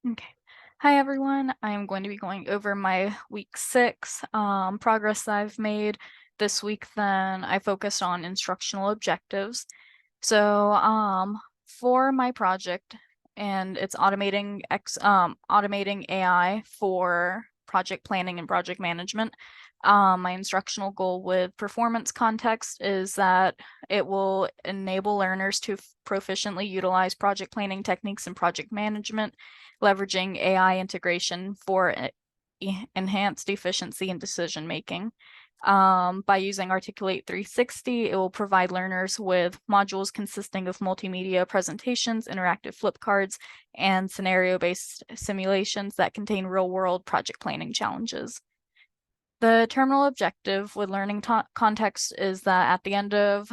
Okay. Hi, everyone. I am going to be going over my week 6 progress that I've made this week. Then I focused on instructional objectives. So, for my project, and it's automating AI for project planning and project management. My instructional goal with performance context is that it will enable learners to proficiently utilize project planning techniques and project management, leveraging AI integration for enhanced efficiency and decision making. By using Articulate 360, it will provide learners with modules consisting of multimedia presentations, interactive flip cards, and scenario-based simulations that contain real-world project planning challenges. The terminal objective with learning context is that at the end of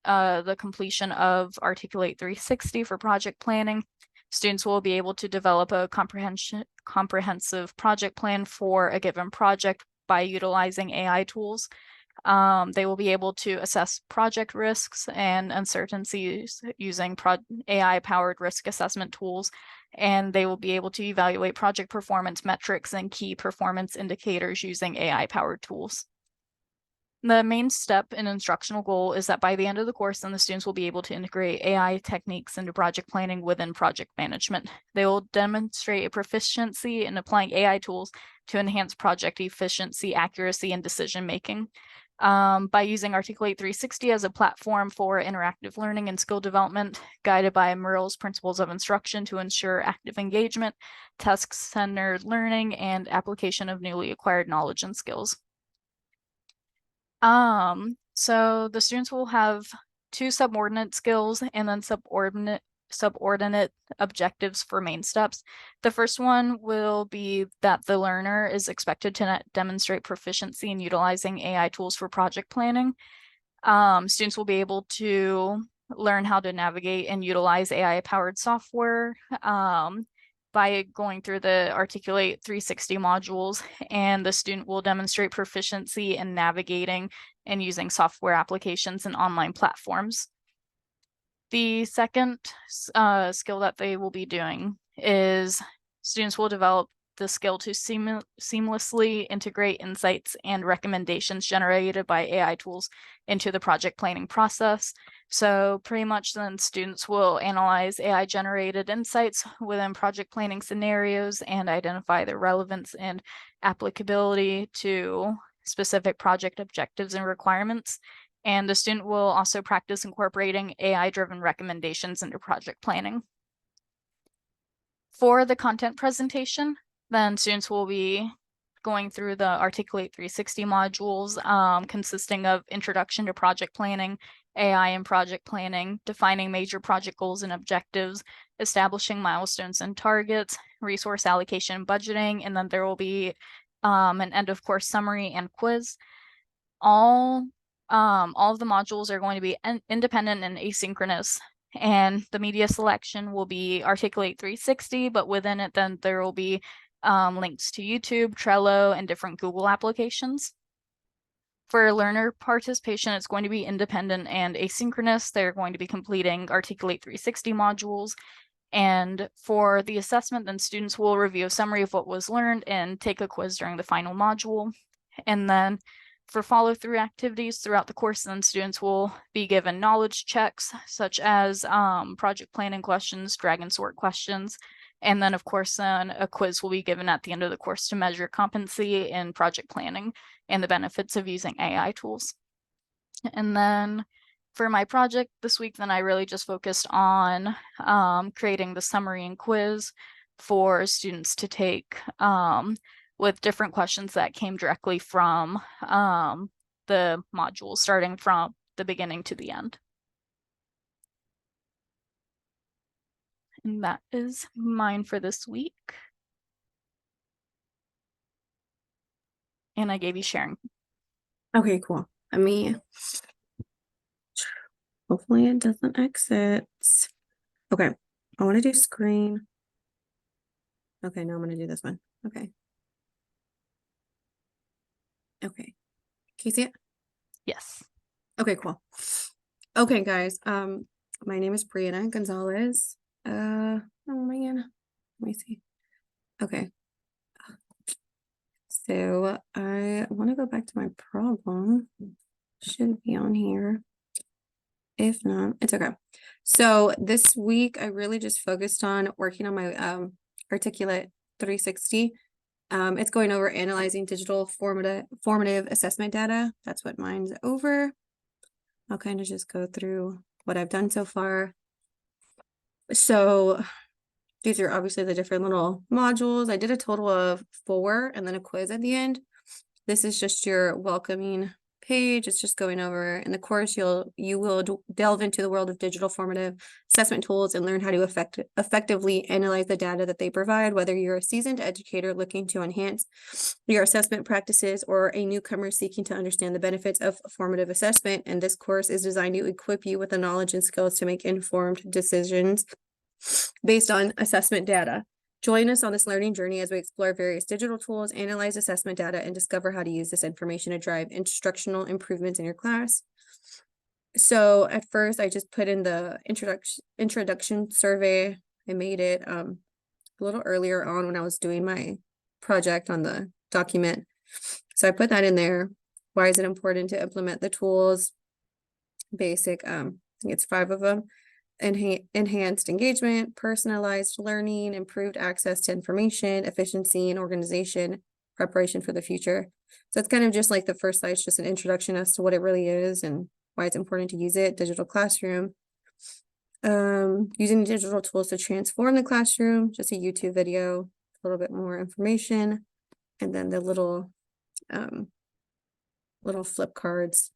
the completion of Articulate 360 for project planning, students will be able to develop a comprehensive project plan for a given project by utilizing AI tools. They will be able to assess project risks and uncertainties using AI-powered risk assessment tools, and they will be able to evaluate project performance metrics and key performance indicators using AI-powered tools. The main step in instructional goal is that by the end of the course, then the students will be able to integrate AI techniques into project planning within project management. They will demonstrate a proficiency in applying AI tools to enhance project efficiency, accuracy, and decision making. By using Articulate 360 as a platform for interactive learning and skill development, guided by Merle's principles of instruction to ensure active engagement, task-centered learning, and application of newly acquired knowledge and skills. So the students will have 2 subordinate skills and then subordinate objectives for main steps. The first one will be that the learner is expected to demonstrate proficiency in utilizing AI tools for project planning. Students will be able to learn how to navigate and utilize AI-powered software by going through the Articulate 360 modules, and the student will demonstrate proficiency in navigating and using software applications and online platforms. The second skill that they will be doing is students will develop the skill to seamlessly integrate insights and recommendations generated by AI tools into the project planning process. So pretty much then students will analyze AI generated insights within project planning scenarios and identify their relevance and applicability to specific project objectives and requirements. And the student will also practice incorporating AI-driven recommendations into project planning. For the content presentation, then students will be going through the Articulate 360 modules, consisting of Introduction to Project Planning, AI and Project Planning, defining major project goals and objectives, establishing milestones and targets, resource allocation and budgeting, and then there will be an end of course summary and quiz. All of the modules are going to be independent and asynchronous, and the media selection will be Articulate 360, but within it then there will be links to YouTube, Trello, and different Google applications. For learner participation, it's going to be independent and asynchronous. They're going to be completing Articulate 360 modules. And for the assessment, then students will review a summary of what was learned and take a quiz during the final module. And then for follow-through activities throughout the course, then students will be given knowledge checks, such as project planning questions, drag and sort questions. And then, of course, then a quiz will be given at the end of the course to measure competency in project planning and the benefits of using AI tools. And then for my project this week, then I really just focused on creating the summary and quiz for students to take with different questions that came directly from the module, starting from the beginning to the end. And that is mine for this week. And I gave you sharing. Okay, cool. Let me, hopefully it doesn't exit. Okay, I want to do screen. Okay, now I'm going to do this one. Okay. Okay. Can you see it? Yes. Okay, cool. Okay, guys. My name is Brianna Gonzalez. Oh man. Let me see. Okay. So I want to go back to my problem. Should be on here. If not, it's okay. So this week I really just focused on working on my Articulate 360. It's going over analyzing digital formative assessment data. That's what mine's over. I'll kind of just go through what I've done so far. So these are obviously the different little modules. I did a total of 4 and then a quiz at the end. This is just your welcoming page. It's just going over in the course. You will delve into the world of digital formative assessment tools and learn how to effectively analyze the data that they provide, whether you're a seasoned educator looking to enhance your assessment practices or a newcomer seeking to understand the benefits of formative assessment. And this course is designed to equip you with the knowledge and skills to make informed decisions based on assessment data. Join us on this learning journey as we explore various digital tools, analyze assessment data, and discover how to use this information to drive instructional improvements in your class. So at first, I just put in the introduction survey. I made it a little earlier on when I was doing my project on the document. So I put that in there. Why is it important to implement the tools? Basic, I think it's 5 of them. Enhanced engagement, personalized learning, improved access to information, efficiency and organization, preparation for the future. So it's kind of just like the first slide, it's just an introduction as to what it really is and why it's important to use it. Digital classroom, using digital tools to transform the classroom, just a YouTube video, a little bit more information, and then the little flip cards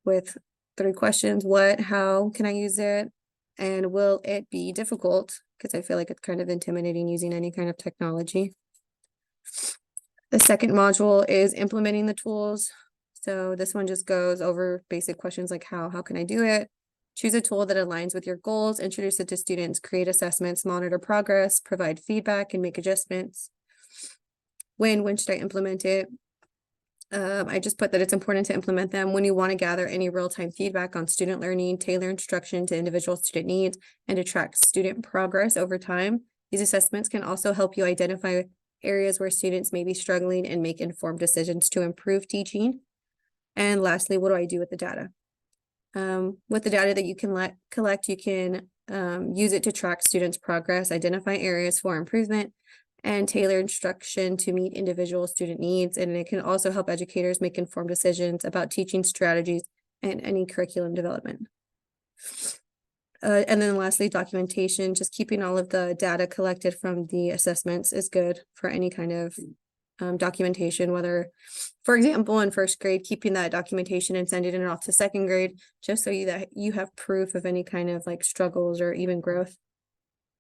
with 3 questions. What, how can I use it? And will it be difficult? Because I feel like it's kind of intimidating using any kind of technology. The second module is implementing the tools. So this one just goes over basic questions like how can I do it? Choose a tool that aligns with your goals, introduce it to students, create assessments, monitor progress, provide feedback, and make adjustments. When should I implement it? I just put that it's important to implement them when you want to gather any real-time feedback on student learning, tailor instruction to individual student needs, and to track student progress over time. These assessments can also help you identify areas where students may be struggling and make informed decisions to improve teaching. And lastly, what do I do with the data? With the data that you can collect, you can use it to track students' progress, identify areas for improvement, and tailor instruction to meet individual student needs. And it can also help educators make informed decisions about teaching strategies and any curriculum development. And then lastly, documentation, just keeping all of the data collected from the assessments is good for any kind of documentation, whether, for example, in 1st grade, keeping that documentation and sending it off to 2nd grade, just so you have proof of any kind of like struggles or even growth.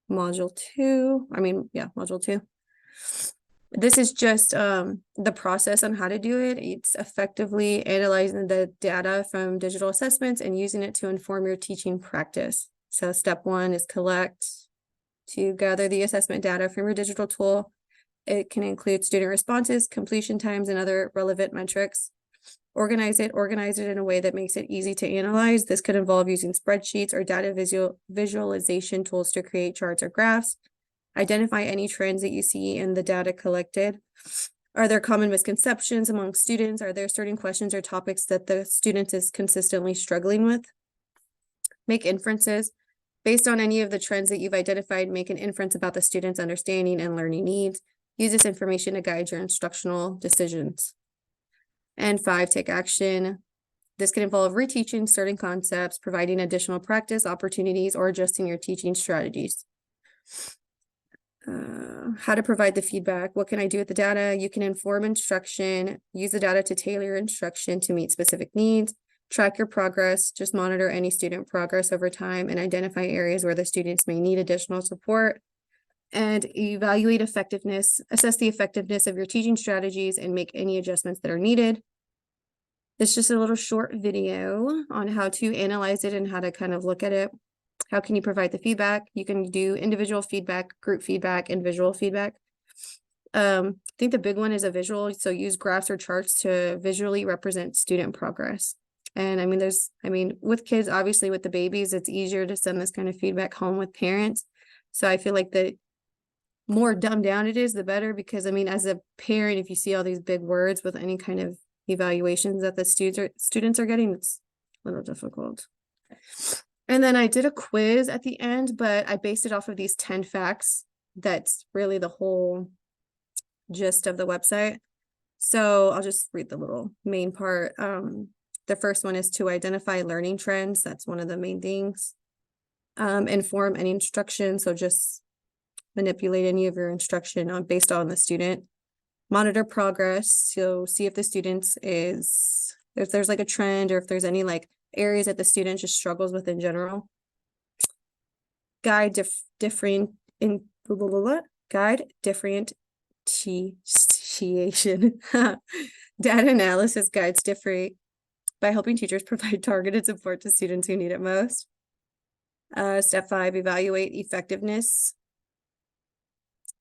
Module 2. This is just the process on how to do it. It's effectively analyzing the data from digital assessments and using it to inform your teaching practice. So step 1 is collect to gather the assessment data from your digital tool. It can include student responses, completion times, and other relevant metrics. Organize it in a way that makes it easy to analyze. This could involve using spreadsheets or data visualization tools to create charts or graphs. Identify any trends that you see in the data collected. Are there common misconceptions among students? Are there certain questions or topics that the student is consistently struggling with? Make inferences. Based on any of the trends that you've identified, make an inference about the student's understanding and learning needs. Use this information to guide your instructional decisions. And 5, take action. This can involve reteaching certain concepts, providing additional practice opportunities, or adjusting your teaching strategies. How to provide the feedback. What can I do with the data? You can inform instruction, use the data to tailor your instruction to meet specific needs, track your progress, just monitor any student progress over time, and identify areas where the students may need additional support. And evaluate effectiveness, assess the effectiveness of your teaching strategies and make any adjustments that are needed. It's just a little short video on how to analyze it and how to kind of look at it. How can you provide the feedback? You can do individual feedback, group feedback, and visual feedback. I think the big one is a visual. So use graphs or charts to visually represent student progress. And with kids, obviously with the babies, it's easier to send this kind of feedback home with parents. So I feel like that more dumbed down it is, the better, because I mean, as a parent, if you see all these big words with any kind of evaluations that the students are getting, it's a little difficult. And then I did a quiz at the end, but I based it off of these 10 facts. That's really the whole gist of the website. So I'll just read the little main part. The first one is to identify learning trends. That's one of the main things. Inform any instruction. So just manipulate any of your instruction based on the student. Monitor progress. So see if the students if there's like a trend, or if there's any like areas that the student just struggles with in general. Guide differentiation. Data analysis guides different by helping teachers provide targeted support to students who need it most. Step 5, evaluate effectiveness.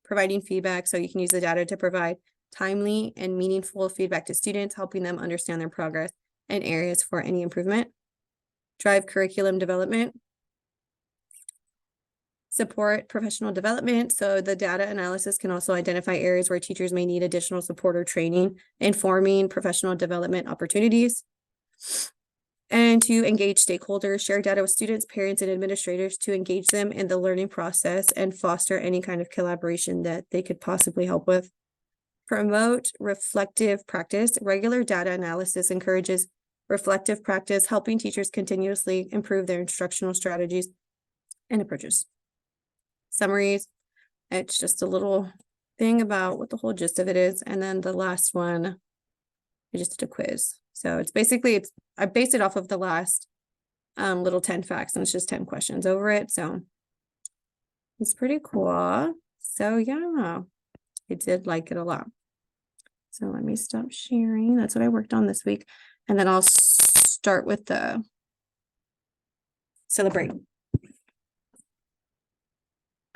Providing feedback, so you can use the data to provide timely and meaningful feedback to students, helping them understand their progress and areas for any improvement. Drive curriculum development. Support professional development. So the data analysis can also identify areas where teachers may need additional support or training, informing professional development opportunities. And to engage stakeholders, share data with students, parents, and administrators to engage them in the learning process and foster any kind of collaboration that they could possibly help with. Promote reflective practice. Regular data analysis encourages reflective practice, helping teachers continuously improve their instructional strategies and approaches. Summaries. It's just a little thing about what the whole gist of it is. And then the last one, I just did a quiz. So it's basically, I based it off of the last little 10 facts, and it's just 10 questions over it. So it's pretty cool. So yeah, I did like it a lot. So let me stop sharing. That's what I worked on this week. And then I'll start with the celebrate.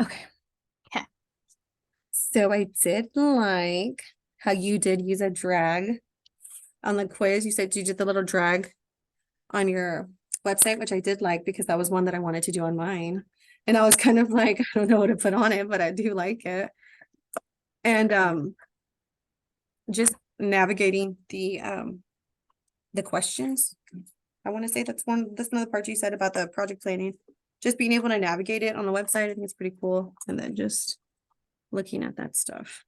Okay. Okay. So I did like how you did use a drag on the quiz. You said you did the little drag on your website, which I did like, because that was one that I wanted to do on mine. And I was kind of like, I don't know what to put on it, but I do like it. And just navigating the questions. I want to say that's another part you said about the project planning. Just being able to navigate it on the website, I think it's pretty cool. And then just looking at that stuff.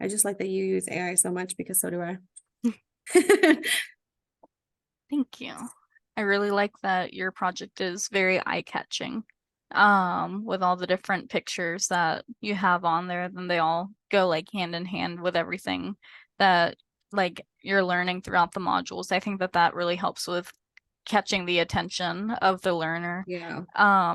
I just like that you use AI so much, because so do I. Thank you. I really like that your project is very eye-catching. With all the different pictures that you have on there, then they all go like hand in hand with everything that like you're learning throughout the modules. I think that really helps with catching the attention of the learner. Yeah.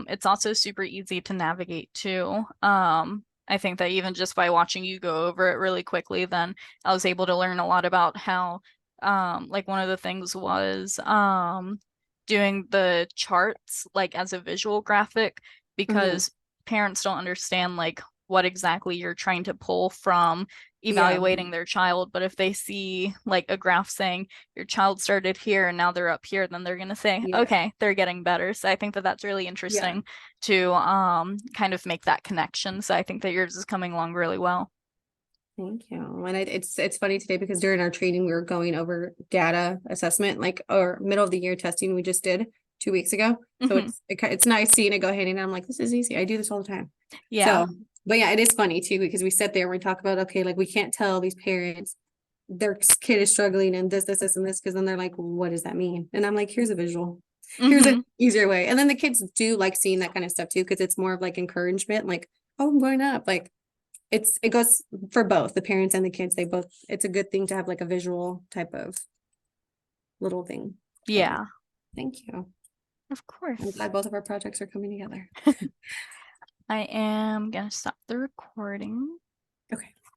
It's also super easy to navigate too. I think that even just by watching you go over it really quickly, then I was able to learn a lot about how like one of the things was doing the charts like as a visual graphic, because parents don't understand like what exactly you're trying to pull from evaluating their child. But if they see like a graph saying your child started here and now they're up here, then they're going to say, okay, they're getting better. So I think that's really interesting to kind of make that connection. So I think that yours is coming along really well. Thank you. And it's funny today, because during our training, we were going over data assessment, like our middle of the year testing we just did 2 weeks ago. So it's nice seeing it go hand in hand. I'm like, this is easy. I do this all the time. Yeah. So, but yeah, it is funny too, because we sit there and we talk about, okay, like we can't tell these parents their kid is struggling and this, and this, because then they're like, what does that mean? And I'm like, here's a visual. Here's an easier way. And then the kids do like seeing that kind of stuff too, because it's more of like encouragement, like, oh, I'm going up. Like it goes for both the parents and the kids. It's a good thing to have like a visual type of little thing. Yeah. Thank you. Of course. I'm glad both of our projects are coming together. I am gonna stop the recording. Okay.